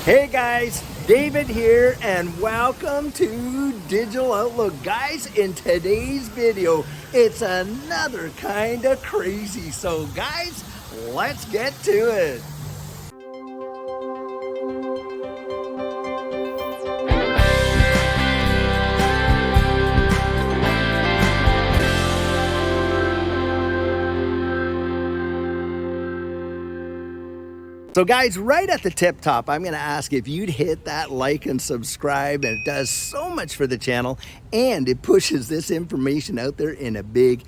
Hey guys, David here and welcome to Digital Outlook. Guys, in today's video, it's another kind of crazy. So guys, let's get to it. So guys, right at the tip top, I'm going to ask if you'd hit that like and subscribe. And it does so much for the channel and it pushes this information out there in a big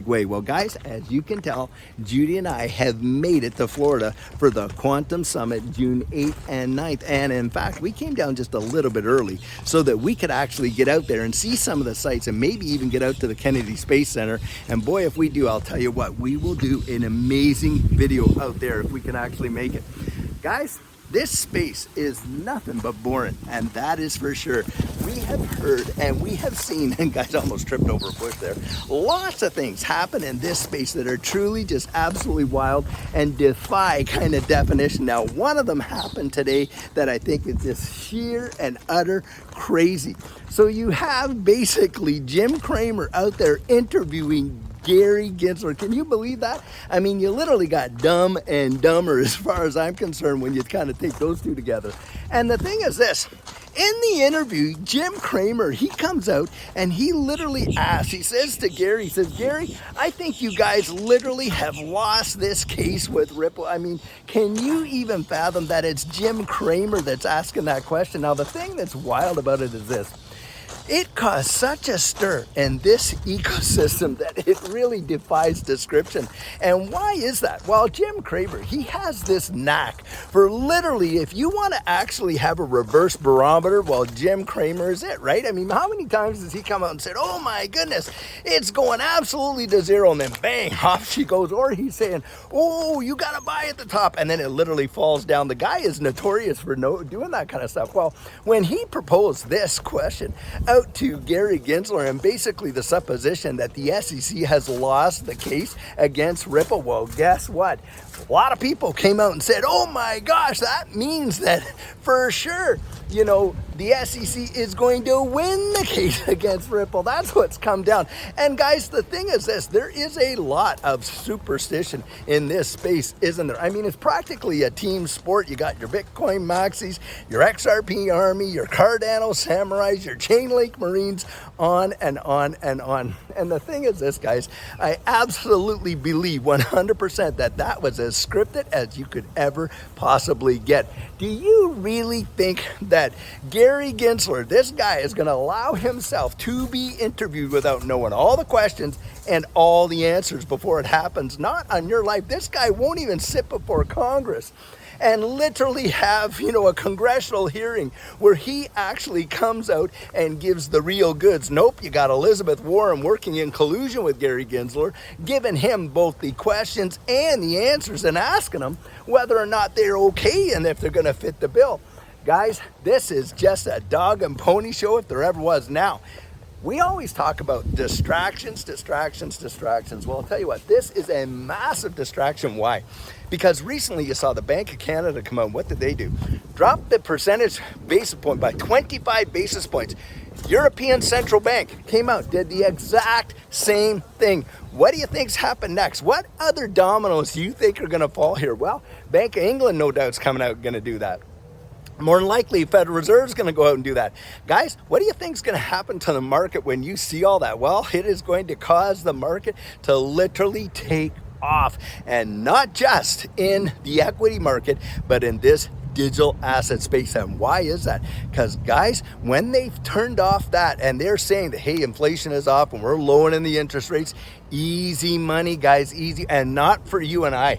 way. Well guys, as you can tell, Judy and I have made it to Florida for the Quantum Summit June 8th and 9th. And in fact, we came down just a little bit early so that we could actually get out there and see some of the sites and maybe even get out to the Kennedy Space Center. And boy, if we do, I'll tell you what, we will do an amazing video out there if we can actually make it. Guys, this space is nothing but boring, and that is for sure. We have heard and we have seen, and guys almost tripped over a bush there, lots of things happen in this space that are truly just absolutely wild and defy kind of definition. Now, one of them happened today that I think is just sheer and utter crazy. So you have basically Jim Cramer out there interviewing Gary Gensler. Can you believe that? I mean, you literally got Dumb and Dumber as far as I'm concerned when you kind of take those two together. And the thing is this, in the interview, Jim Cramer, he comes out and he literally asks, he says to Gary, he says, Gary, I think you guys literally have lost this case with Ripple. I mean, can you even fathom that it's Jim Cramer that's asking that question? Now, the thing that's wild about it is this. It caused such a stir in this ecosystem that it really defies description. And why is that? Well, Jim Cramer, he has this knack for literally, if you want to actually have a reverse barometer, well, Jim Cramer is it, right? I mean, how many times does he come out and say, oh my goodness, it's going absolutely to zero, and then bang, off she goes. Or he's saying, oh, you got to buy at the top, and then it literally falls down. The guy is notorious for doing that kind of stuff. Well, when he proposed this question out to Gary Gensler and basically the supposition that the SEC has lost the case against Ripple, well, guess what? A lot of people came out and said, oh my gosh, that means that for sure, you know, the SEC is going to win the case against Ripple. That's what's come down. And guys, the thing is this, there is a lot of superstition in this space, isn't there? I mean, it's practically a team sport. You got your Bitcoin Maxis, your XRP Army, your Cardano Samurais, your Chainlink Marines, on and on and on. And the thing is this, guys, I absolutely believe 100% that that was as scripted as you could ever possibly get. Do you really think that Gary Gensler, this guy, is going to allow himself to be interviewed without knowing all the questions and all the answers before it happens? Not on your life. This guy won't even sit before Congress and literally have, you know, a congressional hearing where he actually comes out and gives the real goods. Nope, you got Elizabeth Warren working in collusion with Gary Gensler, giving him both the questions and the answers and asking him whether or not they're okay and if they're going to fit the bill. Guys, this is just a dog and pony show if there ever was. Now, we always talk about distractions. Well, I'll tell you what, this is a massive distraction. Why? Because recently you saw the Bank of Canada come out. What did they do? Drop the percentage basis point by 25 basis points. European Central Bank came out, did the exact same thing. What do you think's happened next? What other dominoes do you think are going to fall here? Well, Bank of England, no doubt, is coming out going to do that. More than likely, Federal Reserve is going to go out and do that. Guys, what do you think is going to happen to the market when you see all that? Well, it is going to cause the market to literally take off, and not just in the equity market, but in this digital asset space. And why is that? Because guys, when they've turned off that and they're saying that, hey, inflation is off and we're lowering the interest rates, easy money, guys, easy. And not for you and I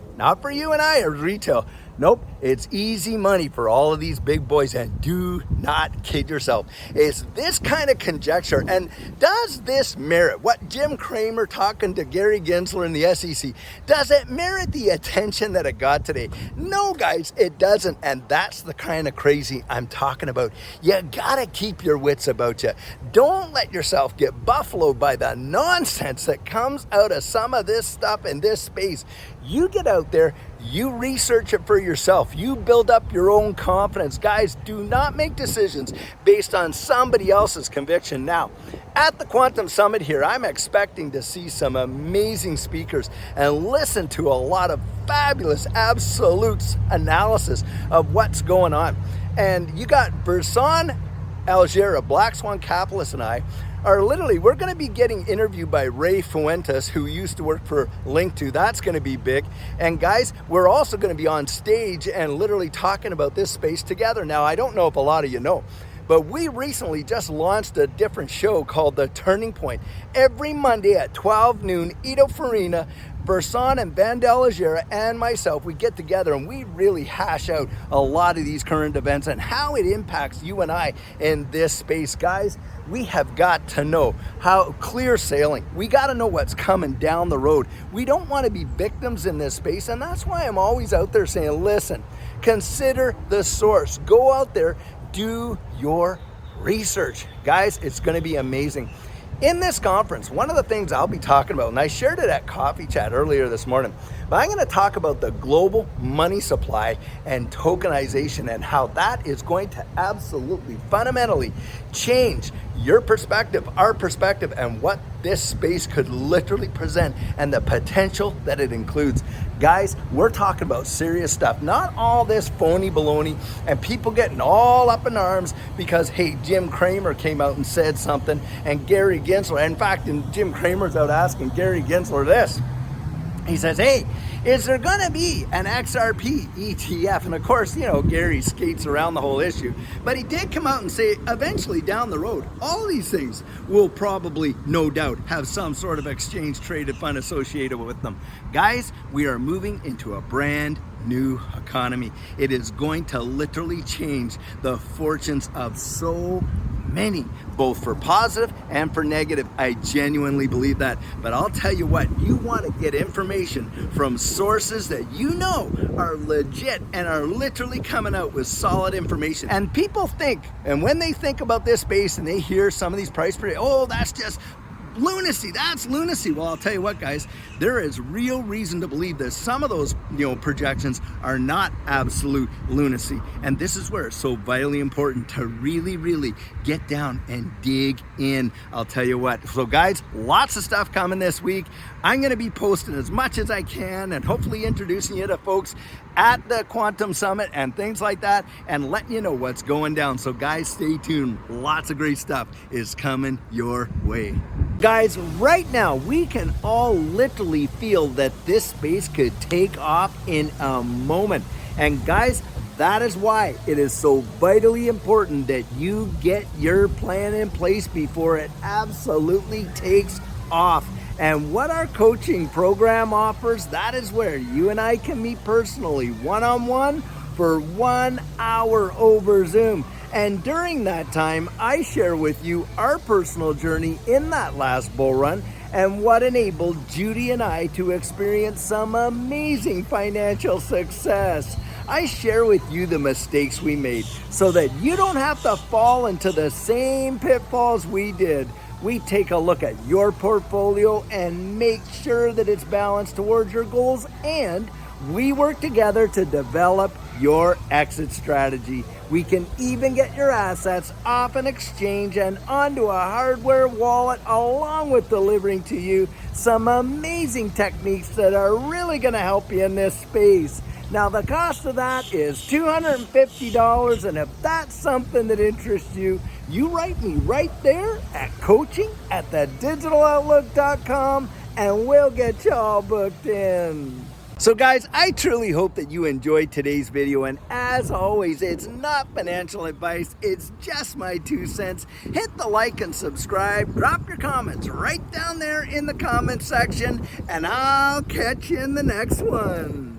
or retail. Nope, it's easy money for all of these big boys, and do not kid yourself. It's this kind of conjecture, and does this merit what Jim Cramer talking to Gary Gensler in the SEC, does it merit the attention that it got today? No, guys, it doesn't, and that's the kind of crazy I'm talking about. You gotta keep your wits about you. Don't let yourself get buffaloed by the nonsense that comes out of some of this stuff in this space. You get out there, You research it for yourself. You build up your own confidence. Guys, do not make decisions based on somebody else's conviction. Now, at the Quantum Summit here, I'm expecting to see some amazing speakers and listen to a lot of fabulous absolute analysis of what's going on. And you got Bersan Algera, Black Swan Capitalist, and I are we're going to be getting interviewed by Ray Fuentes, who used to work for Link2. That's going to be big. And guys, we're also going to be on stage and literally talking about this space together. Now, I don't know if a lot of you know, but we recently just launched a different show called The Turning Point. Every Monday at 12 noon, Ito Farina, Bersan and Vandal Algera and myself, we get together and we really hash out a lot of these current events and how it impacts you and I in this space. Guys, we have got to know how clear sailing. We got to know what's coming down the road. We don't want to be victims in this space, and that's why I'm always out there saying, listen, consider the source. Go out there, do your research. Guys, it's going to be amazing. In this conference, one of the things I'll be talking about, and I shared it at Coffee Chat earlier this morning, but I'm going to talk about the global money supply and tokenization and how that is going to absolutely fundamentally change your perspective, our perspective, and what this space could literally present and the potential that it includes. Guys, we're talking about serious stuff, not all this phony baloney and people getting all up in arms because, hey, Jim Cramer came out and said something, and Gary Gensler, in fact, Jim Cramer's out asking Gary Gensler this. He says, hey, is there going to be an XRP ETF? And of course, you know, Gary skates around the whole issue. But he did come out and say eventually down the road, all of these things will probably, no doubt, have some sort of exchange traded fund associated with them. Guys, we are moving into a brand new economy. It is going to literally change the fortunes of so many, both for positive and for negative. I genuinely believe that. But I'll tell you what, you want to get information from sources that you know are legit and are literally coming out with solid information. And people think, and when they think about this space and they hear some of these price predictions, oh, that's just lunacy, that's lunacy. Well, I'll tell you what, guys, there is real reason to believe that some of those, projections are not absolute lunacy. And this is where it's so vitally important to really, really get down and dig in. I'll tell you what. So guys, lots of stuff coming this week. I'm going to be posting as much as I can and hopefully introducing you to folks at the Quantum Summit and things like that and letting you know what's going down. So guys, stay tuned. Lots of great stuff is coming your way. Guys, right now, we can all literally feel that this space could take off in a moment. And guys, that is why it is so vitally important that you get your plan in place before it absolutely takes off. And what our coaching program offers, that is where you and I can meet personally, one-on-one for 1 hour over Zoom. And during that time, I share with you our personal journey in that last bull run and what enabled Judy and I to experience some amazing financial success. I share with you the mistakes we made so that you don't have to fall into the same pitfalls we did. We take a look at your portfolio and make sure that it's balanced towards your goals, and we work together to develop your exit strategy. We can even get your assets off an exchange and onto a hardware wallet, along with delivering to you some amazing techniques that are really going to help you in this space. Now, the cost of that is $250, and if that's something that interests you, you write me right there at coaching@thedigitaloutlook.com, and we'll get you all booked in. So guys, I truly hope that you enjoyed today's video, and as always, it's not financial advice, it's just my 2 cents. Hit the like and subscribe, drop your comments right down there in the comment section, and I'll catch you in the next one.